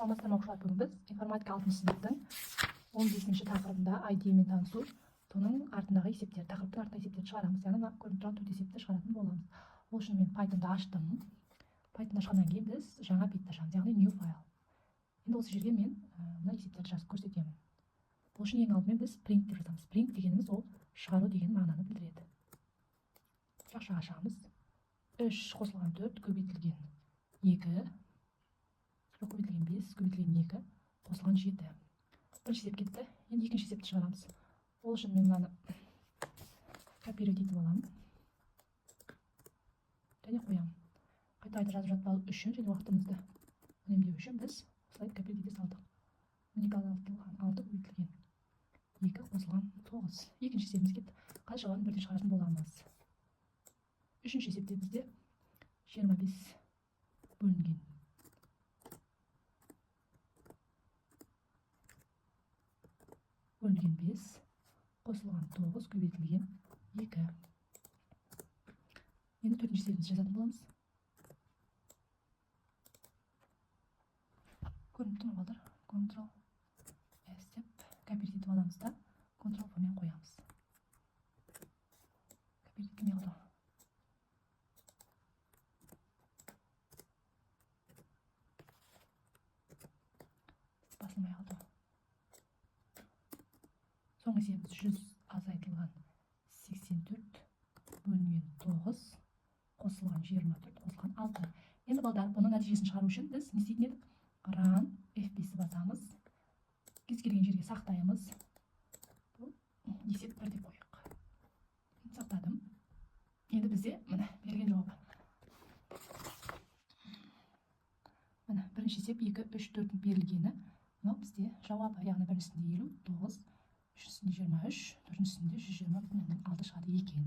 Саламатсыздар ма оқушылар, бүгін біз информатика 6 сыныптың 15-ші тақырыбында ID-мен танысу, соның артындағы есептер, тақырыптың артында есептерді шығарамыз, яғни мына көрініп тұрған төрт есепті шығаратын боламыз. Ол үшін мен Python'ды аштым. Python'ды ашқаннан кейін біз жаңа бетті ашамыз, яғни new file. Енді осы жерге мен мына есептерді жазып көрсетемін. Ол үшін ең алдымен біз print деп жазамыз. Print дегеніміз ол шығару деген мағынаны білдіреді. Жақша ашамыз. 3 қосылған 4 көбейтілген 2, көбейтілген 5, көбейтілген 2, қосылған 7. Бірінші есеп кетті. Енді екінші есепті шығарамыз. Ол үшін мен мынаны копировать етіп аламын. Және қоямын. Қайта жазып жатпау үшін және уақытымызды үнемдеу үшін біз осылай копировать ете салдық. 6 көбейтілген 2 қосылған 9. Екінші есебіміз кетті. Қазір жауабын бірден шығаратын боламыз. Үшінші есепте бізде 25 бөлінген 5 қосылған 9 көбейтілген 2. Енді төртінші есебімізді жазатын боламыз. Көрініп тұр балдар. Ctrl S деп копировать етіп аламыз да Ctrl V мен қоямыз. Копировать етілмей қалды. Басылмай қалды. Соңғы есебіміз 100 азайтылған 84 бөлінген 9 қосылған 24 қосылған 6. Енді балдар, бұның нәтижесін шығару үшін біз не істейтін едік? Run F5-ті басамыз. Кез келген жерге сақтаймыз. Бұл есеп 1 деп қойық. Сақтадым. Енді бізде міне берген жауабы. Міне бірінші есеп 2, 3, 4 берілгені. Мынау бізде жауабы, яғни біріншісінде 59, үшіншісінде 23, төртіншісінде 120,6 шығады екен.